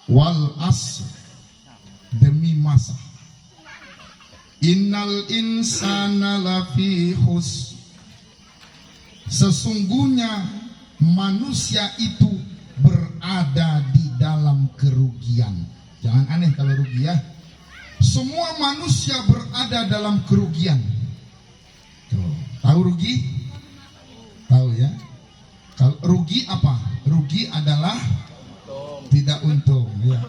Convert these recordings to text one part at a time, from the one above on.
wal asr, demi masa. Innal insana lafi khusr, sesungguhnya manusia itu berada di dalam kerugian. Jangan aneh kalau rugi ya. Semua manusia berada dalam kerugian. Tuh, tahu rugi? Tahu ya. Kalau rugi apa? Rugi adalah tidak untung ya.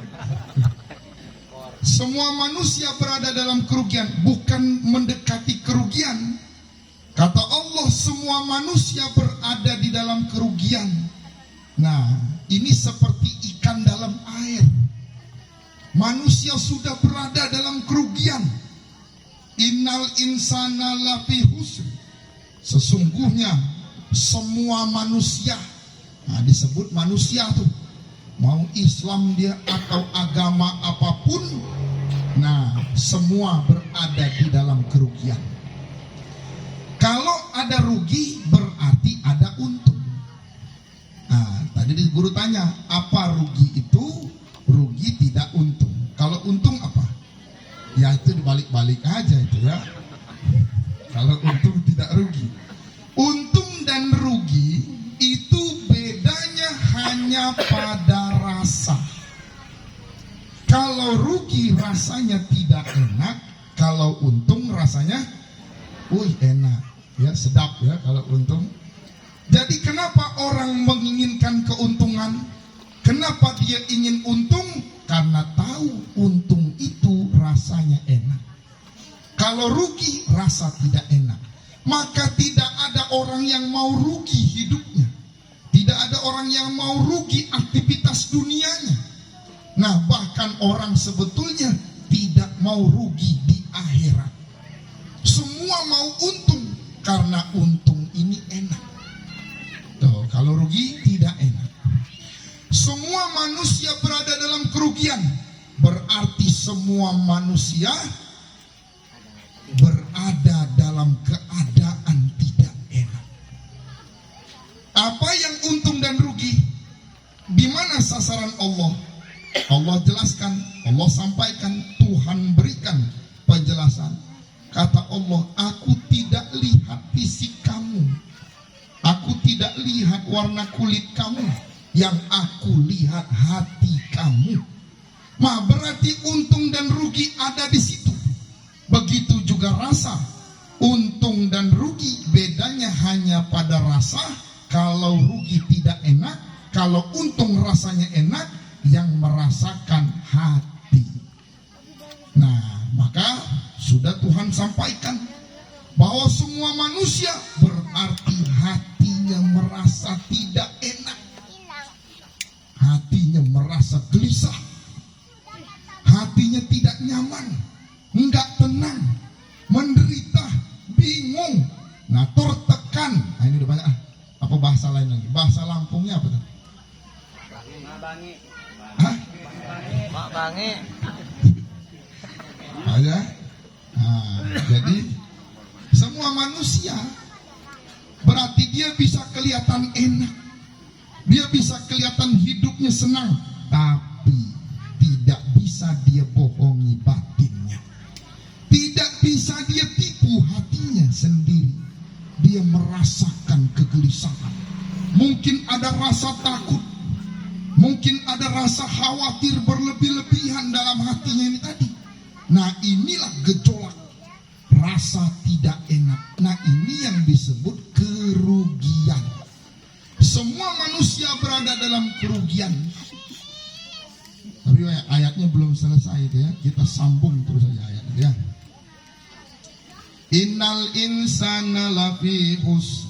Semua manusia berada dalam kerugian, bukan mendekati kerugian. Kata Allah, semua manusia berada di dalam kerugian. Nah, ini seperti ikan dalam air. Manusia sudah berada dalam kerugian. Innal insana lafi khusr, sesungguhnya semua manusia. Nah, disebut manusia tuh, mau Islam dia atau agama apapun, nah semua berada di dalam kerugian. Kalau ada rugi berarti ada untung. Nah, tadi guru tanya, apa rugi itu? Rugi tidak untung. Kalau untung apa? Ya itu dibalik-balik aja itu ya. Kalau untung tidak rugi. Untung dan rugi itu bedanya hanya pada rasa. Kalau rugi rasanya tidak enak, kalau untung rasanya enak. Ya, sedap ya kalau untung. Jadi kenapa orang menginginkan keuntungan? Kenapa dia ingin untung? Karena tahu untung itu rasanya enak. Kalau rugi rasa tidak enak. Maka tidak ada orang yang mau rugi hidupnya. Tidak ada orang yang mau rugi aktivitas dunianya. Nah, bahkan orang sebetulnya tidak mau rugi di akhirat. Semua mau untung karena untung ini enak. Tuh, kalau rugi tidak enak. Semua manusia berada dalam kerugian, berarti semua manusia berada dalam keadaan tidak enak. Apa yang untung dan rugi? Di mana sasaran Allah? Allah jelaskan, Allah sampaikan, Tuhan berikan penjelasan. Kata Allah, aku tidak lihat fisik kamu, aku tidak lihat warna kulit kamu, yang aku lihat hati kamu. Nah, berarti untung dan rugi ada di situ. Begitu juga rasa. Untung dan rugi bedanya hanya pada rasa. Kalau rugi tidak enak, kalau untung rasanya enak, yang merasakan hati. Nah, maka sudah Tuhan sampaikan bahwa semua manusia berarti hatinya merasa tidak enak. Hatinya merasa gelisah. Hatinya tidak nyaman, enggak tenang, menderita, bingung, nah tertekan. Nah, ini udah banyak. Apa bahasa lain lagi? Bahasa Lampungnya apa tuh? Hah? Mak bangi. Ada? Nah, jadi semua manusia berarti dia bisa kelihatan enak, dia bisa kelihatan hidupnya senang, tapi tidak bisa dia bohongi batinnya, tidak bisa dia tipu hatinya sendiri. Dia merasakan kegelisahan, mungkin ada rasa takut, mungkin ada rasa khawatir berlebih-lebihan dalam hatinya ini tadi. Nah, inilah gejolak rasa tidak enak. Nah, ini yang disebut kerugian. Semua manusia berada dalam kerugian. Tapi ayatnya belum selesai itu ya. Kita sambung terus saja ayatnya ya. Innal insana lafi khusr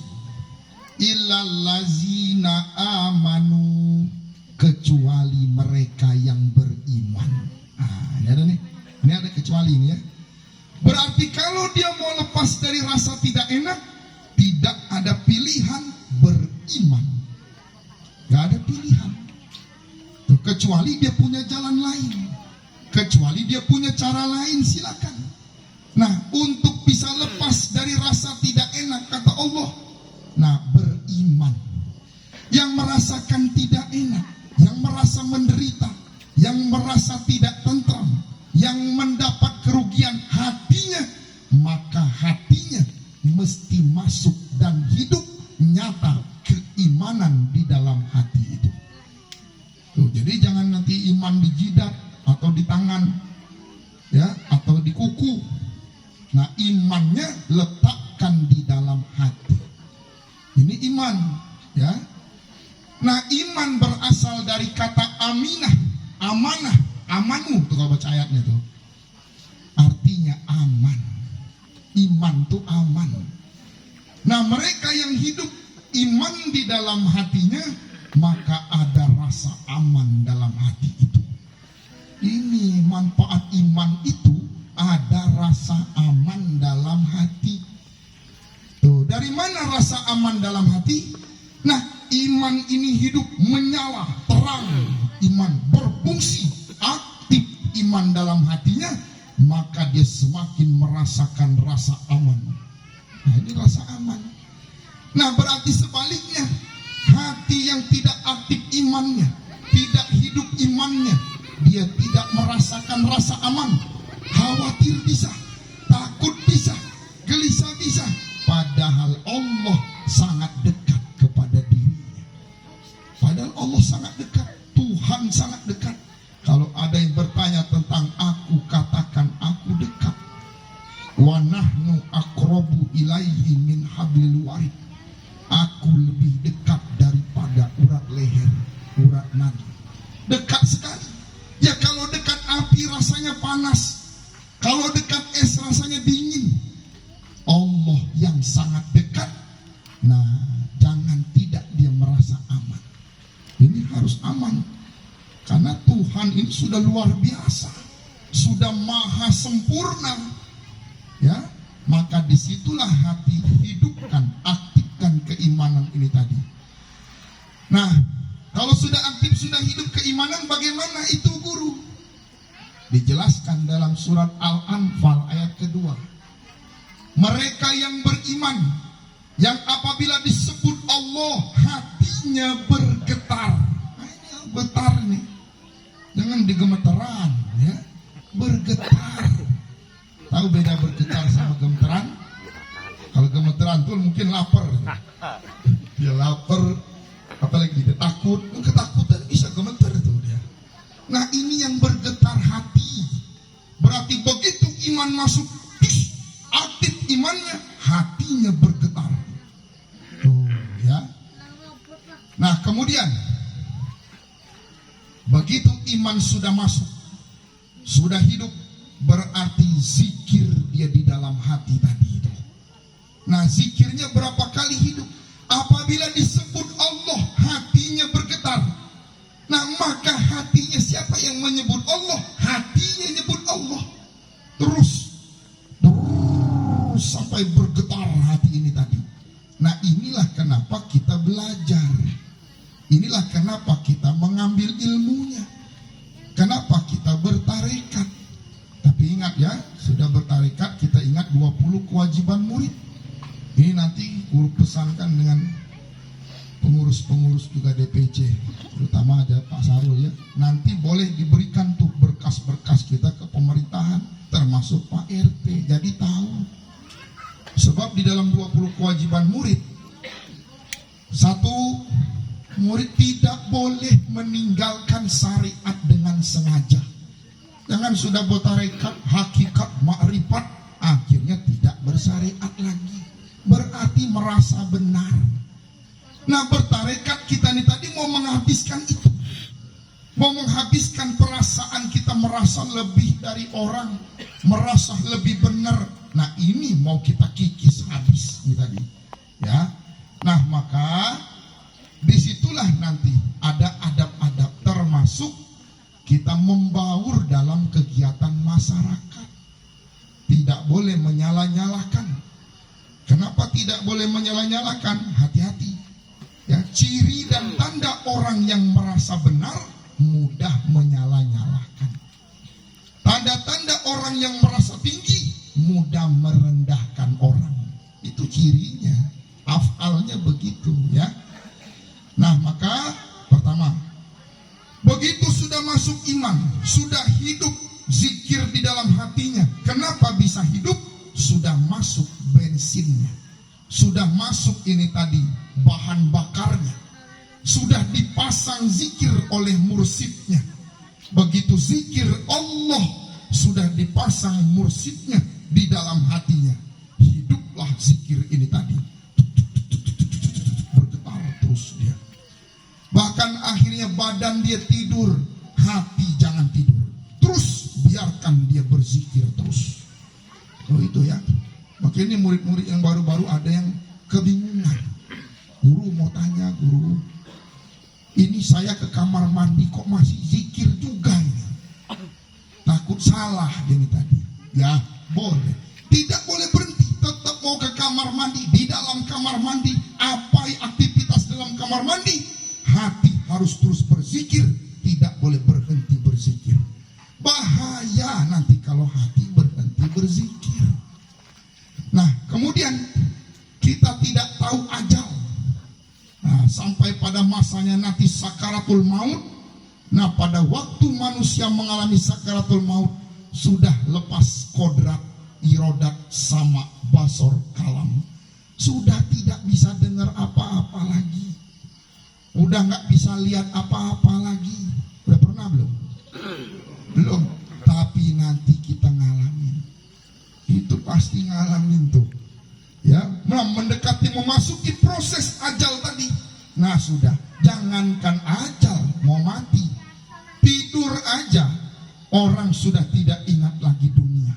illal ladzina amanu, kecuali mereka yang beriman. Nah, ini ada nih. Ini ada kecuali ini ya. Berarti kalau dia mau lepas dari rasa tidak enak, tidak ada pilihan beriman. Gak ada pilihan. Tuh, kecuali dia punya jalan lain, kecuali dia punya cara lain, silakan. Nah, untuk bisa lepas dari rasa tidak enak, kata Allah, nah beriman. Yang merasakan tidak enak, yang merasa menderita, yang merasa tidak tentram, yang mendapat kerugian hatinya, maka hatinya mesti masuk dan hidup nyata keimanan di dalam hati itu. Tuh, jadi jangan nanti iman di jidat atau di tangan, ya, atau di kuku. Nah, imannya letakkan di dalam hati. Ini iman, ya. Nah, iman berasal dari kata aminah, amanah, amanu tuh kalau baca ayatnya tuh. Artinya aman. Iman tuh aman. Nah, mereka yang hidup iman di dalam hatinya, maka ada rasa aman dalam hati itu. Ini manfaat iman itu, ada rasa aman dalam hati. Tuh, dari mana rasa aman dalam hati? Nah, iman ini hidup menyala, terang. Iman berfungsi, aktif iman dalam hatinya, maka dia semakin merasakan rasa aman. Nah, ini rasa aman. Nah, berarti sebaliknya, hati yang tidak aktif imannya, tidak hidup imannya, dia tidak merasakan rasa aman. Khawatir bisa, takut bisa, gelisah bisa. Padahal Allah sangat dekat kepada dirinya. Padahal Allah sangat dekat, Tuhan sangat dekat. Kalau ada yang bertanya tentang aku, katakan aku dekat. Wa nahnu aqrabu ilaihi min hablil warid. Aku lebih dekat daripada urat leher, urat nadi. Dekat sekali. Ya, kalau dekat api rasanya panas, kalau dekat es rasanya dingin. Allah yang sangat dekat. Nah, jangan tidak dia merasa aman. Ini harus aman. Karena Tuhan ini sudah luar biasa, sudah maha sempurna. Ya, maka disitulah hati hidupkan, aktifkan keimanan ini tadi. Nah, kalau sudah aktif, sudah hidup keimanan, bagaimana itu guru? Dijelaskan dalam surat Al-Anfal ayat kedua. Mereka yang beriman, yang apabila disebut Allah, hatinya bergetar. Nah, ini getar nih, jangan digemeteran, ya, bergetar. Tahu beda bergetar sama gemeteran? Kalau gemeteran tuh mungkin lapar, dia lapar, apalagi dia takut, ketakutan bisa gemeter tuh dia. Nah, ini yang bergetar hati. Berarti begitu iman masuk, aktif imannya, hatinya bergetar. Tuh, ya. Nah, kemudian begitu iman sudah masuk, sudah hidup, berarti zikir dia di dalam hati tadi itu. Nah, zikirnya berapa kali hidup? Apabila disebut Allah, hatinya bergetar. Nah, maka hatinya siapa yang menyebut Allah? Hatinya nyebut Allah. Terus sampai bergetar hati ini tadi. Nah, inilah kenapa kita belajar. Inilah kenapa kita mengambil ilmunya. Kenapa kita bertarekat. Tapi ingat ya, sudah bertarekat, kita ingat 20 kewajiban murid. Ini nanti guru pesankan dengan pengurus-pengurus juga DPC, terutama ada Pak Sarul ya. Nanti boleh diberikan tuh berkas-berkas kita ke pemerintahan, termasuk Pak RT. Jadi tahu. Sebab di dalam 20 kewajiban murid, satu, murid tidak boleh meninggalkan syariat dengan sengaja. Jangan sudah bertarekat, hakikat, makrifat, akhirnya tidak bersyariat lagi. Berarti merasa benar. Nah, bertarekat kita ini tadi mau menghabiskan itu. Mau menghabiskan perasaan kita merasa lebih dari orang, merasa lebih benar. Nah, ini mau kita kikis habis ini tadi. Ya. Nah, maka disitulah nanti ada adab-adab, termasuk kita membaur dalam kegiatan masyarakat. Tidak boleh menyala-nyalakan. Kenapa tidak boleh menyala-nyalakan? Hati-hati. Ya, ciri dan tanda orang yang merasa benar mudah menyala-nyalakan. Tanda-tanda orang yang merasa tinggi mudah merendahkan orang. Itu cirinya. Afalnya begitu ya. Nah, maka pertama, begitu sudah masuk masuk iman, sudah hidup zikir di dalam hatinya. Kenapa bisa hidup? Sudah masuk bensinnya, sudah masuk ini tadi bahan bakarnya, sudah dipasang zikir oleh mursidnya. Begitu zikir Allah sudah dipasang mursidnya di dalam hatinya, hiduplah zikir ini tadi. Bergetar terus dia. Bahkan akhirnya badan dia tidur, hati jangan tidur. Terus biarkan dia berzikir terus. Oh itu ya. Makanya murid-murid yang baru-baru ada yang kebingungan. Guru mau tanya, guru, ini saya ke kamar mandi kok masih zikir juga ini. Takut salah ini tadi. Ya boleh. Tidak boleh berhenti. Tetap mau ke kamar mandi. Di dalam kamar mandi, apa aktivitas dalam kamar mandi? Hati harus terus berzikir. Tidak boleh berhenti berzikir. Bahaya nanti kalau hati berhenti berzikir. Nah kemudian kita tidak tahu ajal. Nah, sampai pada masanya nanti sakaratul maut. Nah pada waktu manusia mengalami sakaratul maut, sudah lepas kodrat, irodat, sama, basor, kalam. Sudah tidak bisa dengar apa-apa lagi. Udah gak bisa lihat apa-apa lagi. Udah pernah belum? Belum. Tapi nanti kita ngalamin. Itu pasti ngalamin tuh. Ya, nah mendekati memasuki proses ajal tadi. Nah sudah, jangankan ajal mau mati, tidur aja orang sudah tidak ingat lagi dunia.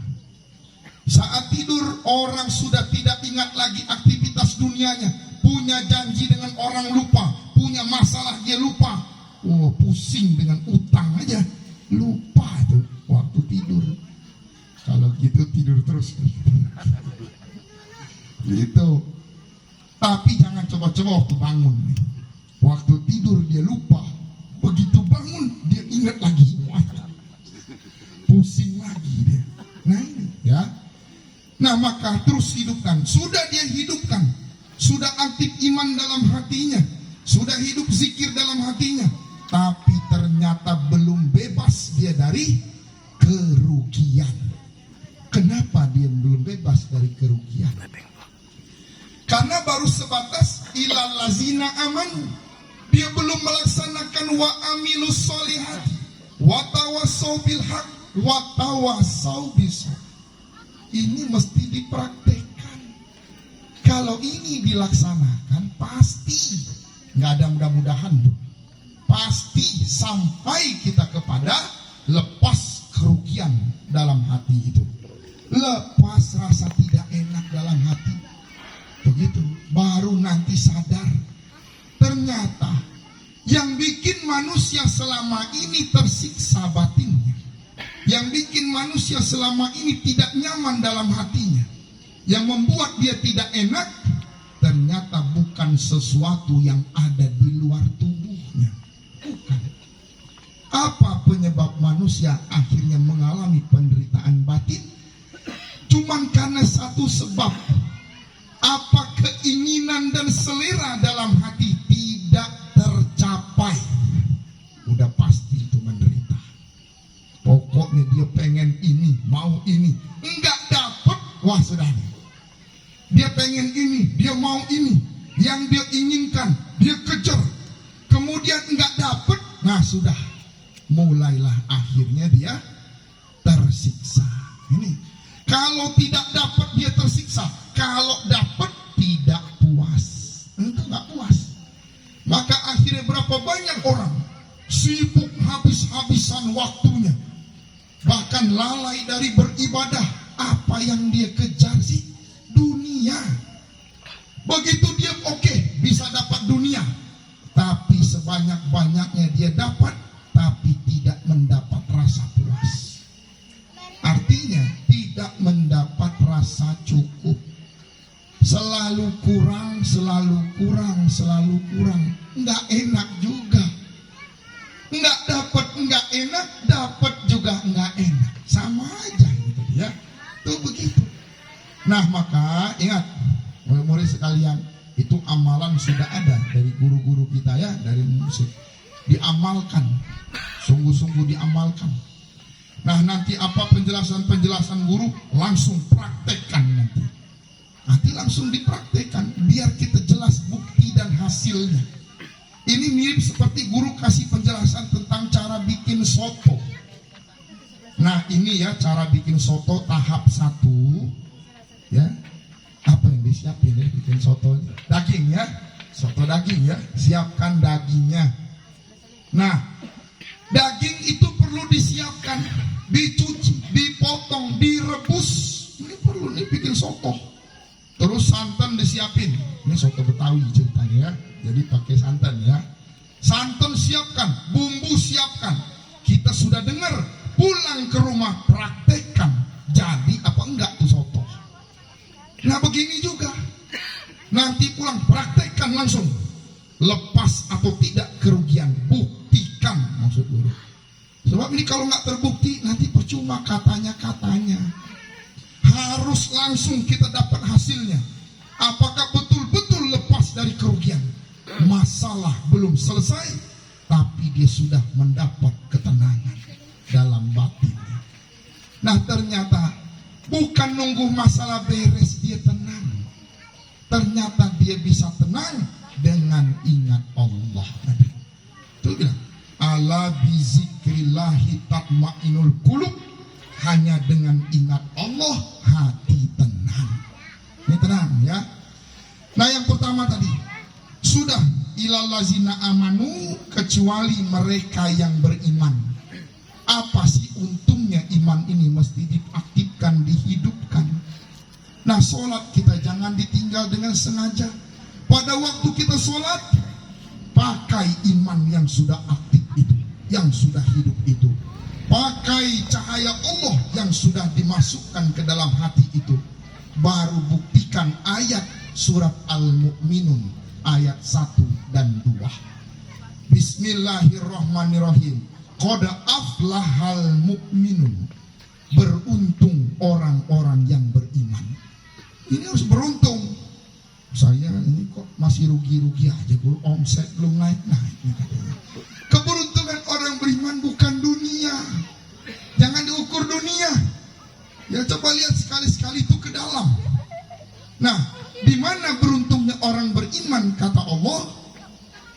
Saat tidur orang sudah tidak ingat lagi aktivitas dunianya. Punya janji dengan orang lupa, punya masalah dia lupa. Oh pusing dengan utang aja, lupa tuh waktu tidur. Kalau gitu tidur terus gitu. Tapi jangan coba-coba waktu bangun. Waktu tidur dia lupa, begitu bangun dia ingat lagi semuanya. Pusing lagi dia. Nah ini ya. Nah maka terus hidupkan. Sudah dia hidupkan, sudah aktif iman dalam hatinya, sudah hidup zikir dalam hatinya, tapi ternyata belum bebas dia dari kerugian. Kenapa dia belum bebas dari kerugian? Karena baru sebatas ilal lazina amanu. Dia belum melaksanakan wa amilus solihati, wa tawassau bil haq, wa tawassau bis sabr. Ini mesti dipraktekkan. Kalau ini dilaksanakan pasti nggak ada mudah-mudahan tuh. Pasti sampai kita kepada lepas kerugian dalam hati itu. Lepas rasa tidak enak dalam hati. Begitu, baru nanti sadar. Ternyata yang bikin manusia selama ini tersiksa batinnya, yang bikin manusia selama ini tidak nyaman dalam hatinya, yang membuat dia tidak enak, ternyata bukan sesuatu yang ada di luar tubuhnya. Bukan. Apa penyebab manusia akhirnya mengalami penderitaan batin? Cuman karena satu sebab. Apa keinginan dan selera dalam hati tidak tercapai, udah pasti itu menderita. Pokoknya dia pengen ini, mau ini, enggak dapat, wah sudah. Dia pengen ini, dia mau ini, yang dia inginkan, dia kejar, kemudian enggak dapat, nah sudah, mulailah akhirnya dia tersiksa. Ini kalau tidak dapat dia tersiksa, kalau dapat tidak puas, itu nggak puas. Maka akhirnya berapa banyak orang sibuk habis-habisan waktunya, bahkan lalai dari beribadah. Apa yang dia kejar sih? Dunia. Begitu dia oke, bisa dapat dunia, tapi sebanyak-banyaknya dia dapat, tapi tidak mendapat rasa puas. Artinya tidak mendapat rasa cukup. Selalu kurang, selalu kurang, selalu kurang. Enggak enak juga. Enggak dapat, enggak enak, dapat juga enggak enak. Sama aja gitu ya. Itu begitu. Nah maka ingat, murid-murid sekalian, itu amalan sudah ada dari guru-guru kita ya, dari musik. Diamalkan. sungguh-sungguh diamalkan. Nah, nanti apa penjelasan-penjelasan guru langsung praktekkan nanti. Nanti langsung dipraktekkan biar kita jelas bukti dan hasilnya. Ini mirip seperti guru kasih penjelasan tentang cara bikin soto. Nah, ini ya cara bikin soto tahap 1. Ya. Apa yang disiapin ya bikin soto? Daging ya. Soto daging ya. Siapkan dagingnya. Nah, daging itu perlu disiapkan, dicuci, dipotong, direbus. Ini perlu nih bikin soto. Terus santan disiapin. Ini soto Betawi ceritanya ya. Jadi pakai santan ya. Santan siapkan, bumbu siapkan. Kita sudah dengar, pulang ke rumah praktekkan. Jadi apa enggak tuh soto? Nah, begini juga. Nanti pulang praktekkan langsung. Lepas atau tidak kerugian, buktikan maksud guru. Sebab ini kalau nggak terbukti nanti percuma katanya. Harus langsung kita dapat hasilnya. Apakah betul-betul lepas dari kerugian? Masalah belum selesai, tapi dia sudah mendapat ketenangan dalam batinnya. Nah, ternyata bukan nunggu masalah beres dia tenang. Ternyata dia bisa tenang dengan ingat Allah. Itu bilang, ala bizikrillahi tatmainul qulub. Hanya dengan ingat Allah hati tenang. Ini tenang ya. Nah, yang pertama tadi sudah ilal lazina amanu, kecuali mereka yang beriman. Apa sih untungnya iman ini mesti diaktifkan, dihidupkan. Nah, sholat kita jangan ditinggal dengan sengaja. Pada waktu kita sholat, pakai iman yang sudah aktif itu, yang sudah hidup itu. Pakai cahaya Allah yang sudah dimasukkan ke dalam hati itu. Baru buktikan ayat surat Al-Mu'minun ayat 1 dan 2. Bismillahirrahmanirrahim. Qad aflahal mu'minun. Beruntung orang-orang yang beriman. Ini harus beruntung. Saya ini kok masih rugi-rugi aja, guru, omset belum naik-naik. Keberuntungan orang beriman bukan dunia. Jangan diukur dunia. Ya, coba lihat sekali-sekali itu ke dalam. Nah, di mana beruntungnya orang beriman? Kata Allah,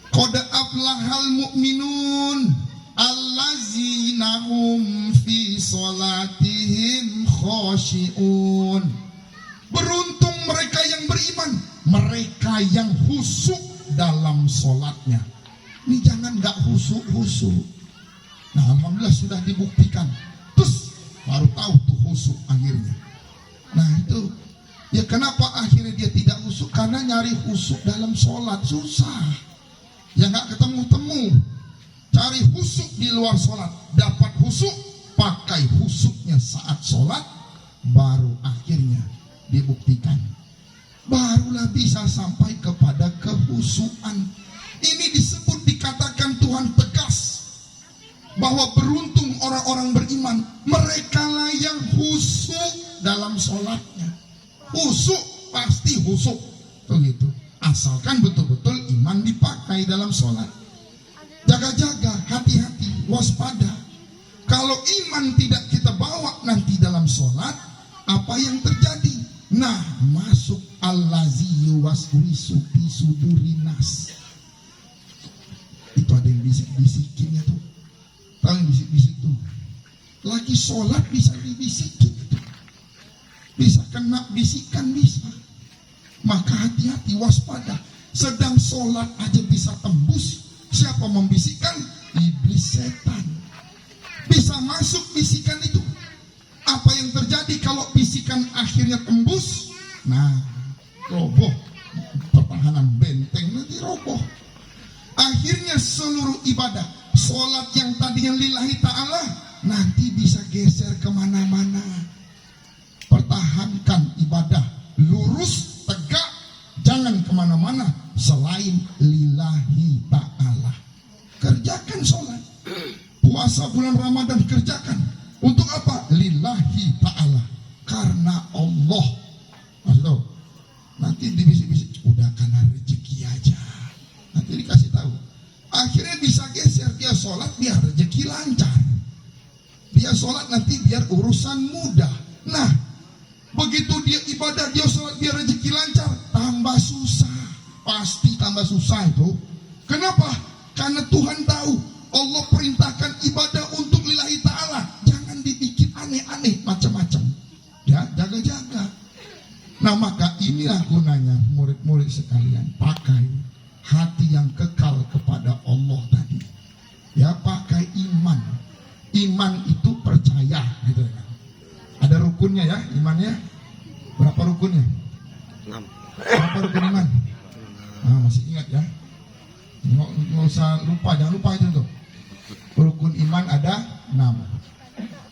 qad aflahal mu'minun allazina hum fi salatihim khashi'un. Beruntung mereka yang beriman, mereka yang khusyuk dalam sholatnya. Ini jangan gak khusyuk. Nah, alhamdulillah sudah dibuktikan. Terus baru tahu tuh khusyuk akhirnya. Nah, itu ya kenapa akhirnya dia tidak khusyuk? Karena nyari khusyuk dalam sholat susah. Ya gak ketemu-temu. Cari khusyuk di luar sholat, dapat khusyuk, pakai khusyuknya saat sholat, baru akhirnya dibuktikan. Barulah bisa sampai kepada kehusuan. Ini disebut, dikatakan Tuhan tegas bahwa beruntung orang-orang beriman, mereka lah yang khusyuk dalam sholatnya. Khusyuk, pasti khusyuk begitu. Asalkan betul-betul iman dipakai dalam sholat. Jaga-jaga, hati-hati, waspada. Kalau iman tidak kita bawa nanti dalam sholat, apa yang terjadi? Nah, masuk allazi yuwaswisu fi sudurinas. Itu ada yang bisik-bisikin ya tuh. Tahu yang bisik-bisik tuh? Lagi sholat bisa dibisikin tuh. Bisa kena bisikan, bisa. Maka hati-hati, waspada. Sedang sholat aja bisa tembus. Siapa membisikkan? Iblis, setan. Bisa masuk bisikan itu. Apa yang terjadi kalau bisikan akhirnya tembus? Nah, roboh. Pertahanan benteng nanti roboh. Akhirnya seluruh ibadah, sholat yang tadinya lillahi ta'ala, nanti bisa geser kemana-mana. Pertahankan ibadah, lurus, tegak, jangan kemana-mana selain lillahi ta'ala. Kerjakan sholat. Puasa bulan Ramadan kerjakan. Untuk apa? Lillahi ta'ala. Karena Allah. Masih tahu? Nanti dibisik-bisik, udah karena rezeki aja. Nanti dikasih tahu. Akhirnya bisa geser, dia sholat biar rezeki lagi. Dia sholat nanti biar urusan mudah. Nah, begitu dia ibadah, dia sholat biar rezeki lancar, tambah susah. Pasti tambah susah itu. Kenapa? Karena Tuhan tahu Allah perintahkan ibadah untuk lillahi ta'ala. Jangan dibikin aneh-aneh macam-macam. Ya, jaga-jaga. Nah, maka inilah gunanya murid-murid sekalian, pakai hati yang kekal kepada Allah tadi. Ya, pakai iman. Iman itu percaya, gitu kan. Ada rukunnya ya, imannya. Berapa rukunnya? 6. Berapa rukun iman? Nah, masih ingat ya? Nggak usah lupa, jangan lupa itu tuh. Rukun iman ada 6.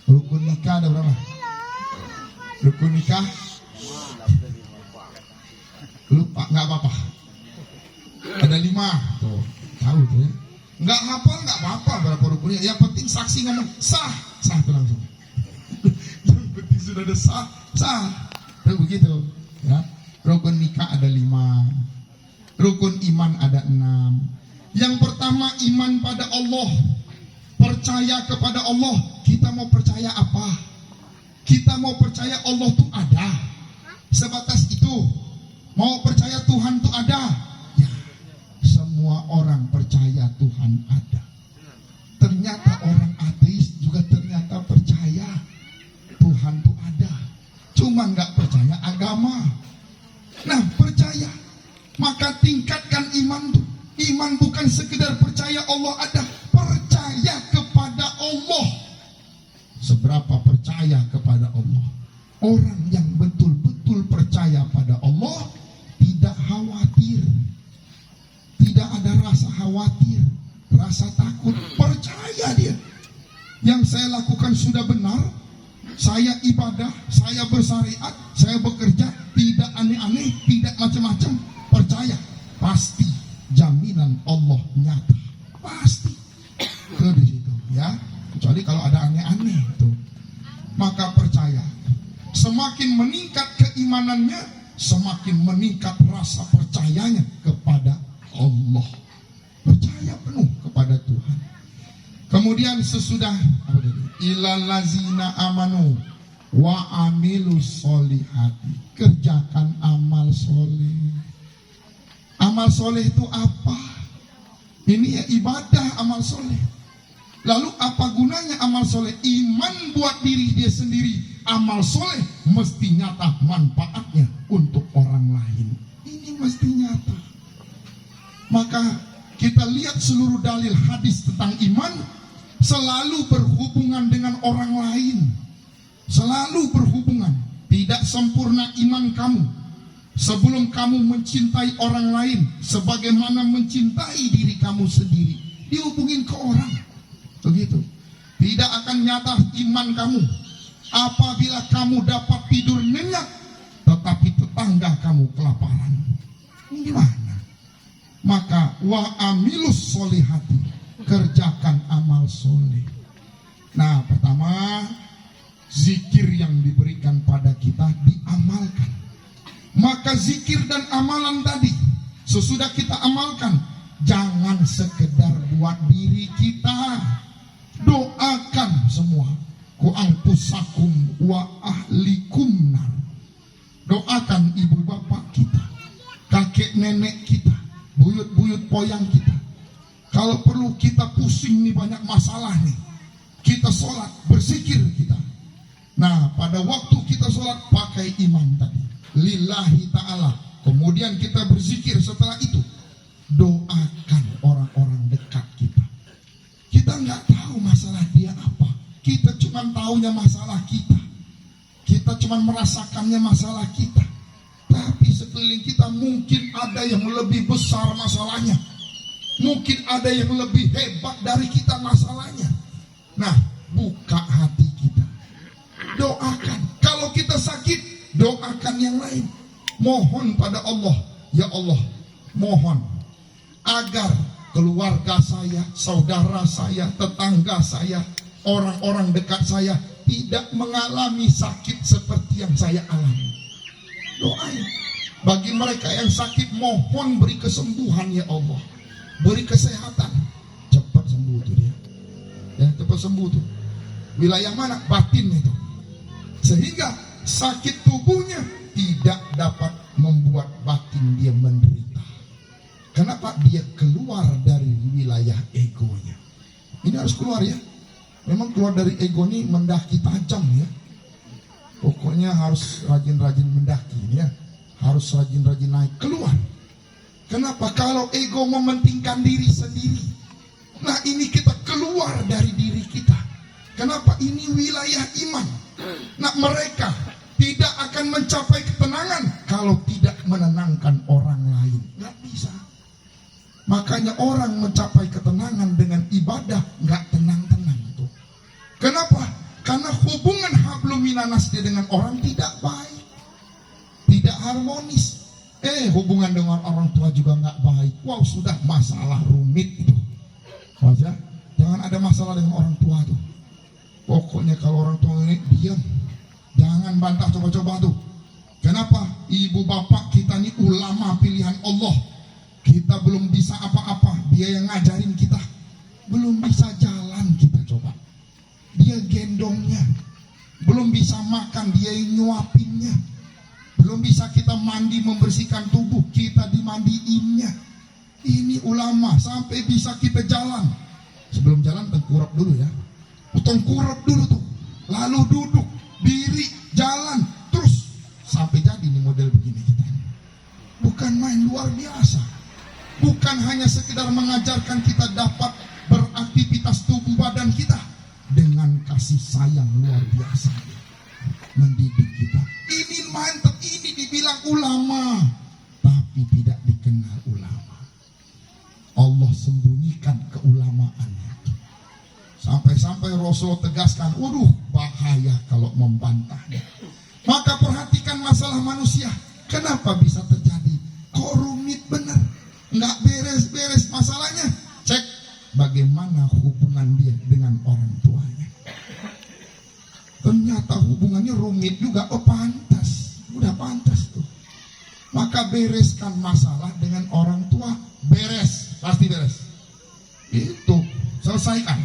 Rukun nikah ada berapa? Rukun nikah lupa, nggak apa-apa. Ada 5 tuh, tahu tuh ya. Nggak hafal nggak apa-apa berapa rukunnya. Yang penting saksi ngomong sah, sah tuh langsung. Yang penting sudah ada sah, sah. Tuh begitu ya. Rukun nikah ada 5. Rukun iman ada 6. Yang pertama iman pada Allah. Percaya kepada Allah. Kita mau percaya apa? Kita mau percaya Allah tuh ada. Sebatas itu. Mau percaya Tuhan tuh ada. Ya. Semua orang percaya Tuhan ada. Ternyata orang ateis juga ternyata percaya Tuhan tuh ada. Cuma nggak percaya agama. Nah, percaya. Maka tingkatkan iman tuh. Iman bukan sekedar percaya Allah ada, percaya kepada Allah. Seberapa percaya kepada Allah? Orang yang betul-betul percaya pada Allah tidak khawatir. Tidak ada rasa khawatir, rasa takut, percaya dia. Yang saya lakukan sudah benar, saya ibadah, saya bersyariat, saya bekerja, tidak aneh-aneh, tidak macam-macam, percaya, pasti jaminan Allah nyata, pasti. Itu di situ, ya. Kecuali kalau ada aneh-aneh itu, maka percaya. Semakin meningkat keimanannya, semakin meningkat rasa percayanya kepada Allah. Percaya penuh kepada Tuhan. Kemudian sesudah ilal lazina amanu wa amilus solihati, kerjakan amal soleh. Amal soleh itu apa? Ini ya ibadah amal soleh. Lalu apa gunanya amal soleh? Iman buat diri dia sendiri. Amal soleh mesti nyata manfaatnya untuk orang lain. Ini mesti nyata. Maka kita lihat seluruh dalil hadis tentang iman selalu berhubungan dengan orang lain. Selalu berhubungan. Tidak sempurna iman kamu sebelum kamu mencintai orang lain sebagaimana mencintai diri kamu sendiri. Dihubungin ke orang. Begitu. Tidak akan nyata iman kamu apabila kamu dapat tidur nyenyak tetapi tetangga kamu kelaparan. Gimana? Maka wa amilus solihati, kerjakan amal soleh. Nah, pertama zikir yang diberikan pada kita diamalkan. Maka zikir dan amalan tadi sesudah kita amalkan, jangan sekedar buat diri kita. Doakan semua. Ku angpusakum wa ahlikum nar. Doakan ibu bapak kita, kakek nenek kita, buyut-buyut poyang kita. Kalau perlu kita pusing nih banyak masalah nih, kita sholat, berzikir kita. Nah, pada waktu kita sholat pakai iman tadi, lillahi ta'ala. Kemudian kita berzikir setelah itu. Doakan orang-orang dekat kita. Kita nggak tahu masalah dia apa. Kita cuma taunya masalah kita. Kita cuma merasakannya masalah kita. Tapi sekeliling kita mungkin ada yang lebih besar masalahnya. Mungkin ada yang lebih hebat dari kita masalahnya. Nah, buka hati kita. Doakan. Kalau kita sakit, doakan yang lain. Mohon pada Allah. Ya Allah, mohon agar keluarga saya, saudara saya, tetangga saya, orang-orang dekat saya tidak mengalami sakit seperti yang saya alami. Doain. Bagi mereka yang sakit, mohon beri kesembuhan ya Allah. Beri kesehatan. Cepat sembuh tuh dia. Ya, cepat sembuh tuh. Wilayah mana? Batin itu. Sehingga sakit tubuhnya tidak dapat membuat batin dia menderita. Kenapa? Dia keluar dari wilayah egonya. Ini harus keluar ya. Memang keluar dari ego ini mendaki tajam ya. Pokoknya harus rajin-rajin mendaki ya. Harus rajin-rajin naik keluar. Kenapa? Kalau ego mementingkan diri sendiri. Nah ini kita keluar dari diri kita. Kenapa? Ini wilayah iman. Nah mereka tidak akan mencapai ketenangan kalau tidak menenangkan orang lain. Nggak bisa. Makanya orang mencapai ketenangan dengan ibadah nggak tenang-tenang tuh. Kenapa? Karena hubungan hablum minanas dia dengan orang tidak baik, tidak harmonis. Hubungan dengan orang tua juga nggak baik. Wow, sudah masalah rumit itu. Wajah, jangan ada masalah dengan orang tua tuh. Pokoknya kalau orang tua ini diam, jangan bantah coba-coba tuh. Kenapa? Ibu bapak kita ini ulama pilihan Allah. Kita belum bisa apa-apa, dia yang ngajarin kita. Belum bisa jalan kita coba. Dia gendongnya. Belum bisa makan, dia yang nyuapinnya. Belum bisa kita mandi membersihkan tubuh, kita dimandiinnya. Ini ulama sampai bisa kita jalan. Sebelum jalan tengkurap dulu ya. Tengkurap dulu tuh. Lalu duduk, diri, jalan, terus sampai jadi nih model begini kita. Bukan main, luar biasa. Bukan hanya sekedar mengajarkan kita dapat beraktivitas tubuh badan kita dengan kasih sayang luar biasa, mendidik kita. Ini mantap, ini dibilang ulama, tapi tidak dikenal ulama. Allah sembunyikan keulamaannya. Sampai-sampai Rasul tegaskan, waduh bahaya kalau membantahnya. Maka perhatikan masalah manusia. Kenapa bisa terjadi? Kok rumit benar? Nggak beres-beres masalahnya. Cek bagaimana hubungan dia dengan orang tuanya. Ternyata hubungannya rumit juga. Oh pantas, udah pantas tuh. Maka bereskan masalah dengan orang tua. Beres, pasti beres. Itu selesaikan,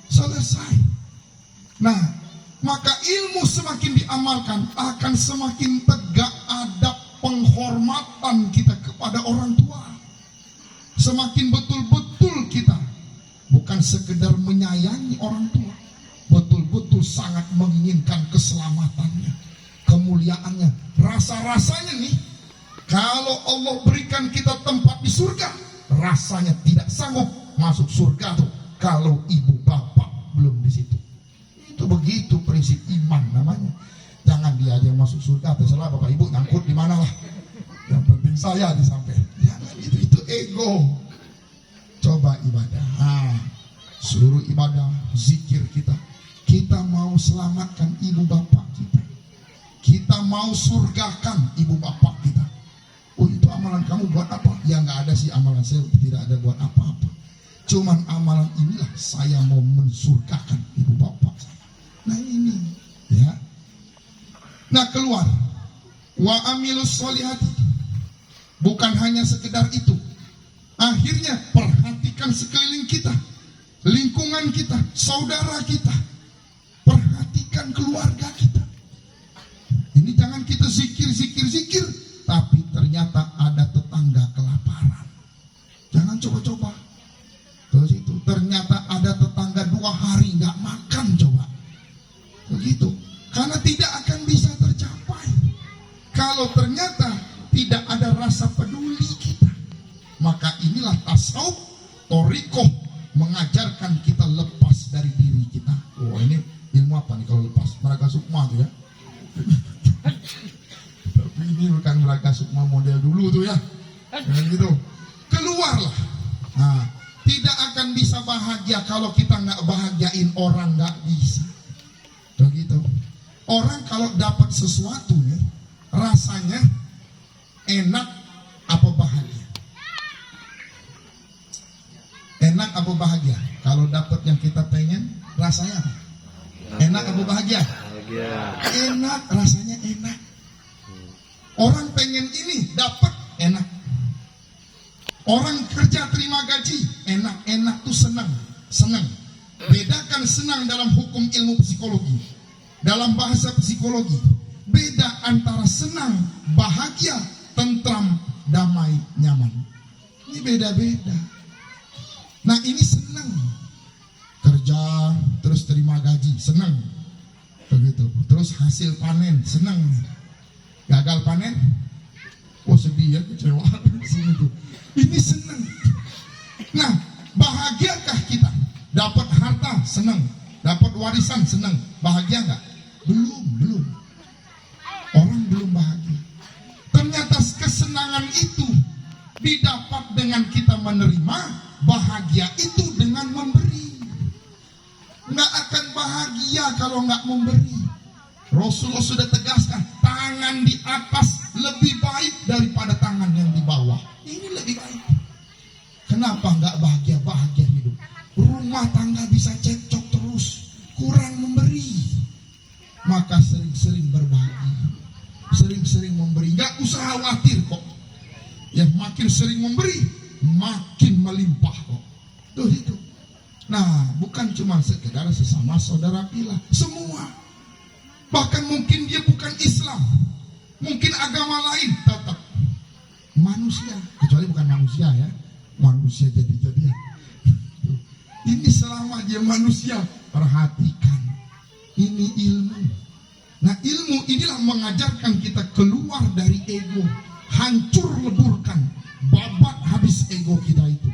selesai. Nah, maka ilmu semakin diamalkan akan semakin tegak adab penghormatan kita kepada orang tua. Semakin betul-betul kita bukan sekedar menyayangi orang tua, betul-betul sangat menginginkan keselamatannya, kemuliaannya. Rasa-rasanya nih, kalau Allah berikan kita tempat di surga, rasanya tidak sanggup masuk surga tuh kalau ibu bapak belum di situ. Itu begitu prinsip iman namanya. Jangan dia aja masuk surga, terserah bapak ibu ngangkut di mana lah. Yang penting saya disampaikan. Jangan itu ego. Coba ibadah. Seluruh ibadah, zikir kita. Kita mau selamatkan ibu bapak kita. Kita mau surgakan ibu bapak kita. Oh itu amalan kamu buat apa? Ya nggak ada sih amalan saya, tidak ada buat apa-apa. Cuman amalan inilah saya mau mensurgakan ibu bapak saya. Nah ini, ya. Nah keluar. Wa amilus solihati. Bukan hanya sekedar itu. Akhirnya perhatikan sekeliling kita, lingkungan kita, saudara kita. Perhatikan keluarga kita. Ini jangan kita zikir, tapi ternyata ada tetangga kelaparan. Jangan coba-coba. Terus itu ternyata ada tetangga 2 hari nggak makan coba. Begitu. Karena tidak akan bisa tercapai. Kalau ternyata tidak ada rasa peduli kita. Maka inilah tasawuf, thariqah mengajarkan kita lepas dari diri kita. Oh ini ilmu apa nih kalau lepas? Meraga sukma tuh ya. Tapi ini bukan meraga sukma model dulu tuh ya. Gitu. Keluarlah. Nah, tidak akan bisa bahagia kalau kita nggak bahagiain orang, nggak bisa. Begitu. Orang kalau dapat sesuatu nih, rasanya enak apa bahagia? Enak apa bahagia? Kalau dapat yang kita pengen, rasanya apa? Enak apa bahagia? Enak, rasanya enak. Orang pengen ini, dapat, enak. Orang kerja terima gaji, enak tuh senang. Bedakan senang dalam hukum ilmu psikologi, dalam bahasa psikologi. Beda antara senang, bahagia, tentram, damai, nyaman. Ini beda-beda. Nah ini senang, kerja terus terima gaji, senang. Begitu. Terus hasil panen, senang. Gagal panen, oh sedih ya, kecewa. Ini senang. Nah, bahagiakah kita? Dapat harta, senang. Dapat warisan, senang. Bahagia nggak? Belum. Orang belum bahagia. Ternyata kesenangan itu didapat dengan kita menerima, bahagia itu dengan memberi. Nggak akan bahagia kalau nggak memberi. Rasulullah sudah tegaskan, tangan di atas lebih baik daripada tangan yang di bawah. Ini lebih baik. Kenapa nggak bahagia? Bahagia hidup. Rumah tangga bisa cekcok terus, kurang memberi. Maka sering-sering berbagi, sering-sering memberi. Nggak usah khawatir kok. Yang makin sering memberi, makin melimpah kok. Tuh itu. Nah, bukan cuma sekedar sesama saudara pila, semua. Bahkan mungkin dia bukan Islam, mungkin agama lain, tetap manusia. Kecuali bukan manusia ya, manusia jadi-jadian. Ini selama dia manusia, perhatikan. Ini ilmu. Nah ilmu inilah mengajarkan kita keluar dari ego, hancur leburkan, babat habis ego kita itu.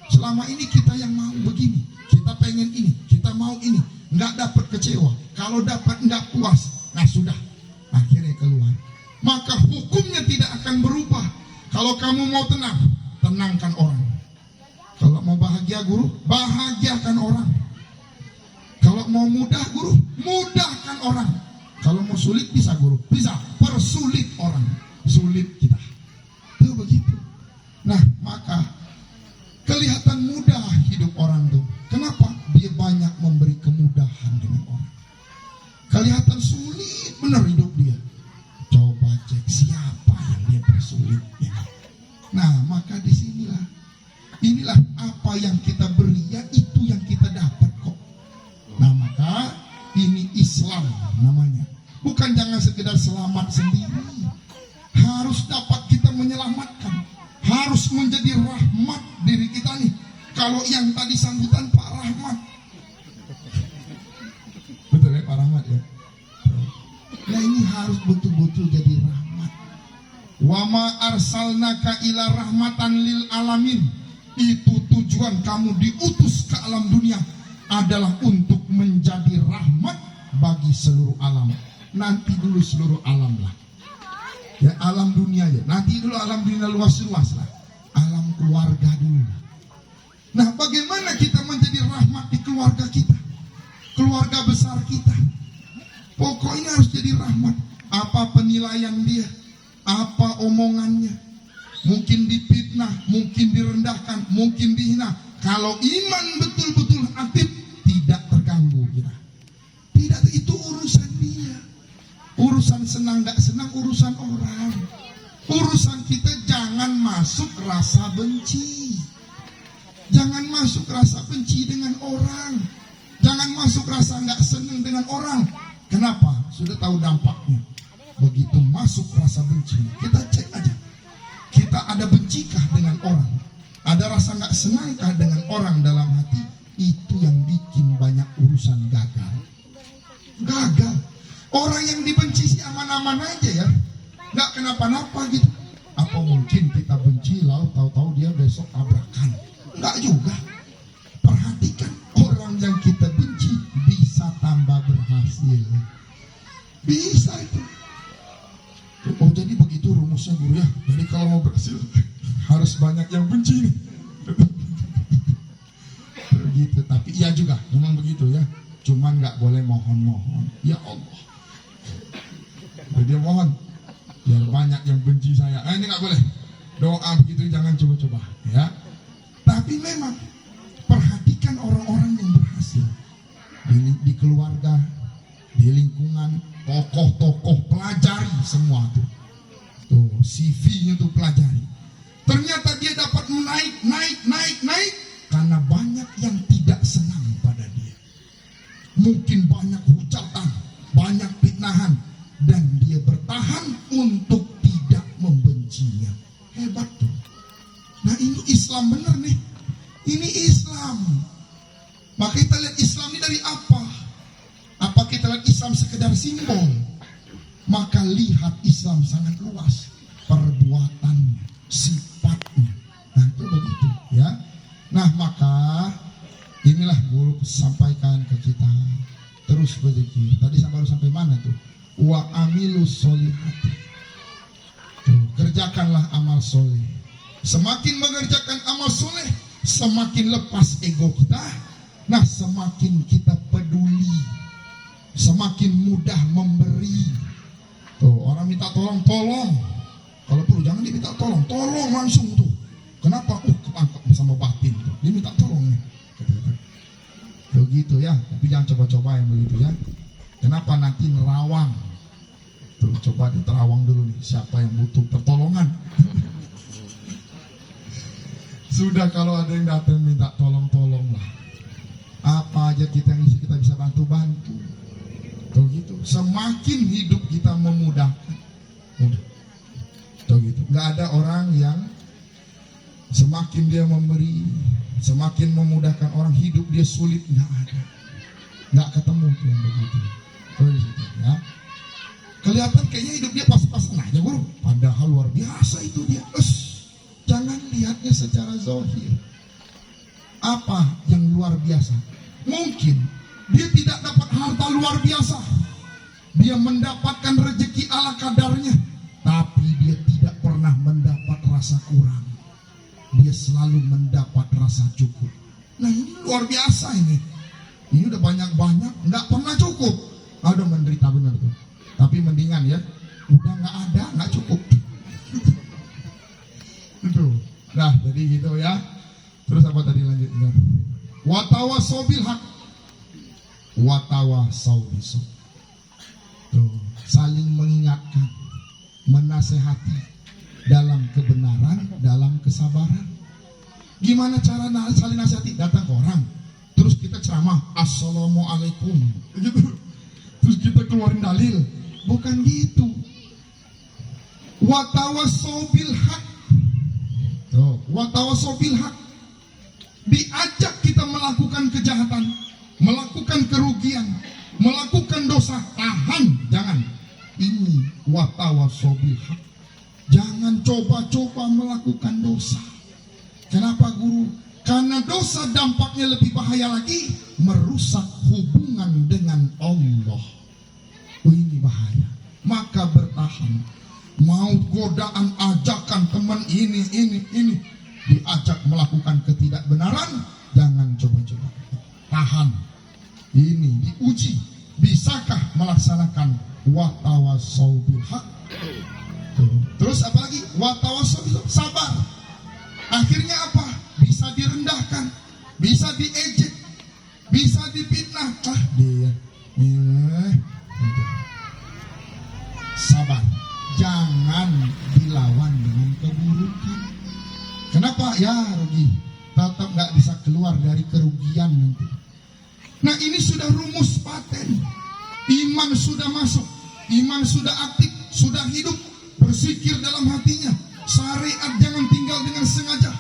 Selama ini kita yang mau begini, kita pengen ini, kita mau ini, nggak dapat kecewa. Kalau dapat nggak puas, nah sudah, akhirnya keluar. Maka hukumnya tidak akan berubah. Kalau kamu mau tenang, tenangkan orang. Kalau mau bahagia guru, bahagiakan orang. Kalau mau mudah guru, mudahkan orang. Kalau mau sulit bisa guru, bisa persulit orang, sulit kita. Itu begitu. Nah maka kelihatan mudah hidup orang tuh. Kenapa? Dia banyak memberi kemudahan dengan orang. Kelihatan sulit benar hidup dia. Coba cek siapa yang dia persulit. Ya. Nah maka disinilah, inilah apa yang kita beri, ya itu yang kita dapat kok. Nah maka ini Islam namanya. Bukan jangan sekedar selamat sendiri, harus dapat kita menyelamatkan, harus menjadi rahmat diri kita nih. Kalau yang tadi sambutan Pak Rahmat, betul ya Pak Rahmat ya. Nah ini harus betul-betul jadi rahmat. Wa ma arsalnaka ila rahmatan lil alamin. Itu tujuan kamu diutus ke alam dunia adalah untuk menjadi rahmat bagi seluruh alam. Nanti dulu seluruh alam lah. Ya alam dunia ya. Nanti dulu alam dunia luas-luas lah. Alam keluarga dulu. Nah bagaimana kita menjadi rahmat di keluarga kita, keluarga besar kita. Pokoknya harus jadi rahmat. Apa penilaian dia, apa omongannya, mungkin difitnah, mungkin direndahkan, mungkin dihina. Kalau iman betul-betul aktif, tidak terganggu kita. Tidak, itu urusan dia. Urusan senang gak senang urusan orang. Urusan kita jangan masuk rasa benci. Jangan masuk rasa benci dengan orang. Jangan masuk rasa gak senang dengan orang. Kenapa? Sudah tahu dampaknya. Begitu masuk rasa benci, kita cek aja. Kita ada bencikah dengan orang? Ada rasa gak senangkah dengan orang dalam hati? Itu yang bikin banyak urusan gagal. Gagal. Orang yang dibenci sih aman-aman aja ya, nggak kenapa-napa gitu. Apa mungkin kita benci lalu tahu-tahu dia besok tabrakan? Nggak juga. Perhatikan, orang yang kita benci bisa tambah berhasil. Bisa itu. Oh jadi begitu rumusnya guru ya. Jadi kalau mau berhasil harus banyak yang benci nih. Begitu. Tapi iya juga, memang begitu ya. Cuman nggak boleh mohon-mohon. Ya Allah. Dia mohon biar banyak yang benci saya. Ini nggak boleh. Doa begitu jangan coba-coba ya. Tapi memang perhatikan orang-orang yang berhasil di keluarga, di lingkungan, tokoh-tokoh, pelajari semua tuh. Tuh CV-nya tuh pelajari. Ternyata dia dapat naik karena banyak yang tidak senang pada dia. mungkin banyak hujatan, banyak fitnahan, dan dia bertahan untuk tidak membencinya. Hebat tuh. Nah ini Islam bener nih. Ini Islam. Maka kita lihat Islam ini dari apa? Apa kita lihat Islam sekedar simbol? Maka lihat Islam sangat luas. Perbuatannya, sifatnya. Nah itu begitu ya. Nah maka inilah guru sampaikan ke kita. Terus begitu. Tadi baru sampai mana tuh? Wa amilus solihati. Tuh, kerjakanlah amal soleh. Semakin mengerjakan amal soleh, semakin lepas ego kita. Nah semakin kita peduli, semakin mudah memberi. Tuh orang minta tolong, tolong. Kalau perlu jangan diminta tolong, tolong langsung tuh. Kenapa? Ketangkap sama batin tuh. Dia minta tolong nih. Begitu ya, tapi jangan coba-coba yang begitu ya. Kenapa nanti nerawang? Tuh coba diterawang dulu nih, siapa yang butuh pertolongan. Sudah kalau ada yang datang minta tolong-tolong lah. Apa aja kita bisa bantu-bantu. Tuh gitu. Semakin hidup kita memudahkan. Tuh gitu. Gak ada orang yang semakin dia memberi, semakin memudahkan orang, hidup dia sulit. Gak ada. Gak ketemu tuh yang begitu. Tuh gitu ya. Kelihatan kayaknya hidup dia pas-pasan aja guru. Padahal luar biasa itu dia. Jangan lihatnya secara zahir. Apa yang luar biasa? Mungkin dia tidak dapat harta luar biasa. Dia mendapatkan rezeki ala kadarnya. Tapi dia tidak pernah mendapat rasa kurang. Dia selalu mendapat rasa cukup. Nah ini luar biasa ini. Ini udah banyak-banyak, nggak pernah cukup. Aduh menderita benar tuh. Tapi mendingan ya, udah nggak ada, nggak cukup. Itu. Nah jadi gitu ya. Terus apa tadi lanjutnya? Watawasau bil haq, watawasau bis sabr. Tuh, saling mengingatkan, menasehati dalam kebenaran, dalam kesabaran. Gimana cara saling nasihati? Datang ke orang, terus kita ceramah, assalamualaikum, gitu. Terus kita keluarin dalil, bukan gitu. Watawasau bil haq. Tuh, watawasau bil haq. Diajak kita melakukan kejahatan, melakukan kerugian, melakukan dosa, tahan, jangan. Ini watawasau bil haq. Jangan coba-coba melakukan dosa. Kenapa guru? Karena dosa dampaknya lebih bahaya lagi, merusak hubungan dengan Allah. Ini bahaya. Maka bertahan. Mau godaan, ajakan teman ini, diajak melakukan ketidakbenaran, jangan coba-coba. Tahan. Ini diuji. Bisakah melaksanakan watawasau bil haq? Terus apa lagi? Watawasau bil sabar. Akhirnya apa? Bisa direndahkan, bisa diejek, bisa difitnah. Dia sabar. Jangan dilawan dengan keburukan. Kenapa? Ya rugi. Tetap nggak bisa keluar dari kerugian nanti. Nah ini sudah rumus paten. Iman sudah masuk, iman sudah aktif, sudah hidup, berzikir dalam hatinya. Syariat jangan tinggal dengan sengaja.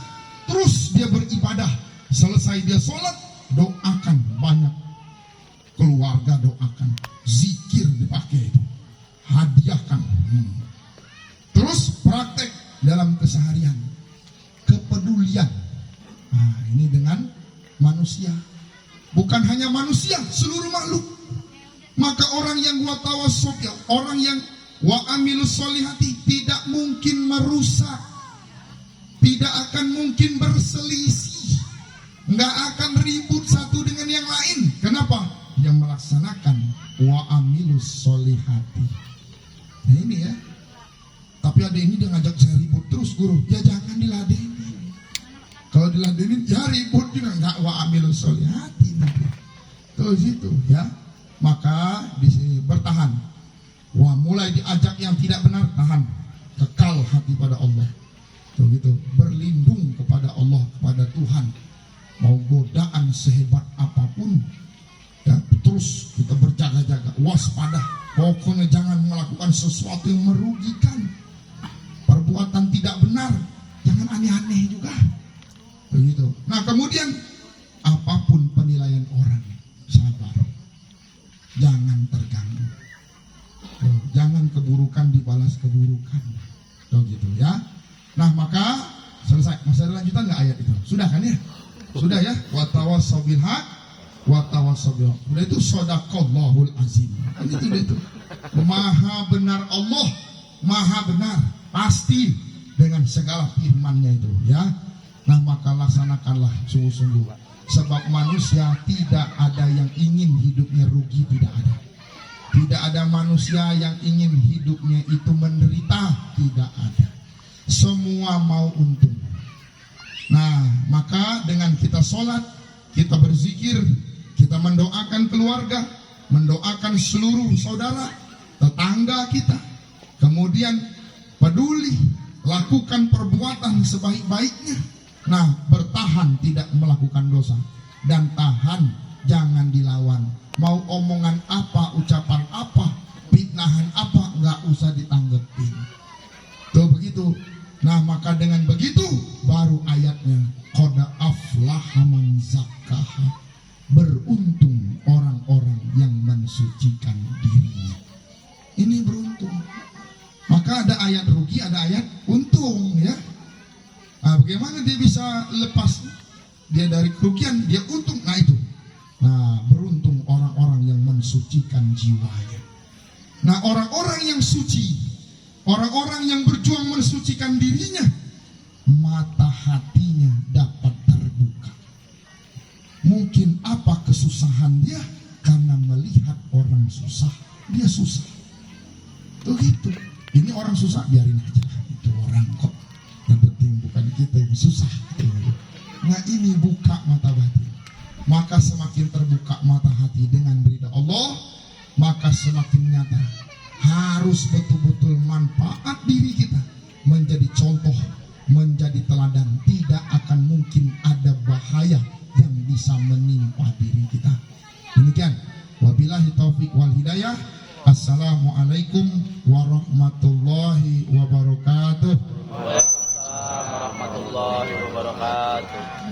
Terus dia beribadah. Selesai dia sholat, doakan banyak. Keluarga doakan. Zikir dipakai itu. Hadiahkan. Terus praktek dalam keseharian. Kepedulian. Nah, ini dengan manusia. Bukan hanya manusia, seluruh makhluk. Maka orang yang watawasau, orang yang wa amilus solihati, tidak mungkin merusak, tidak akan mungkin berselisih, nggak akan ribut satu dengan yang lain. Kenapa? Yang melaksanakan wa amilus solihati. Nah ini ya. Tapi ada ini dia ngajak saya ribut terus guru. Ya jangan diladenin. Kalau diladenin ya ribut juga, nggak wa amilus solihati nanti. Terus itu ya. Maka di sini bertahan. Wah, mulai diajak yang tidak benar, tahan. Kekal hati pada Allah. Tuh gitu. Berlindung kepada Allah, kepada Tuhan. Mau godaan sehebat apapun, ya, terus kita berjaga-jaga, waspada. Pokoknya jangan melakukan sesuatu yang merugikan, perbuatan tidak benar, jangan aneh-aneh juga. Begitu. Nah kemudian apapun penilaian orang, sabar, jangan terganggu. Jangan keburukan dibalas keburukan. Gitu ya. Nah maka selesai. Masih ada lanjutan nggak ayat itu? Sudah kan ya? Sudah ya. Wa tawassaw bil haq wa tawassaw bil haq. Udah itu shadaqallahul azim. Itu. Maha benar Allah, maha benar pasti dengan segala firman-Nya itu ya. Nah maka laksanakanlah sungguh-sungguh. Sebab manusia tidak ada yang ingin hidupnya rugi, tidak ada. Tidak ada manusia yang ingin hidupnya itu menderita, tidak ada. Semua mau untung. Nah, maka dengan kita sholat, kita berzikir, kita mendoakan keluarga, mendoakan seluruh saudara, tetangga kita. Kemudian peduli, lakukan perbuatan sebaik-baiknya. Nah, bertahan tidak melakukan dosa. Dan tahan, jangan dilawan. Mau omongan apa, ucapan apa, fitnahan apa, nggak usah ditanggepin. Tuh begitu. Nah maka dengan begitu baru ayatnya qad aflaha man zakkaha. Beruntung orang-orang yang mensucikan dirinya. Ini beruntung. Maka ada ayat rugi, ada ayat untung ya. Nah, bagaimana dia bisa lepas dia dari kerugian, dia untung? Nah itu. Nah, beruntung orang-orang yang mensucikan jiwanya. Nah, orang-orang yang suci, orang-orang yang berjuang mensucikan dirinya, mata hatinya dapat terbuka. Mungkin apa kesusahan dia? Karena melihat orang susah, dia susah. Tuh gitu. Ini orang susah, biarin aja. Itu orang kok. Yang penting bukan kita yang susah. Nah, ini buka mata batin. Maka semakin terbuka mata hati dengan ridha Allah, maka semakin nyata harus betul-betul manfaat diri kita menjadi contoh, menjadi teladan. Tidak akan mungkin ada bahaya yang bisa menimpa diri kita. Demikian. Wabillahi taufik wal hidayah. Assalamualaikum warahmatullahi wabarakatuh. Waalaikumsalam warahmatullahi wabarakatuh.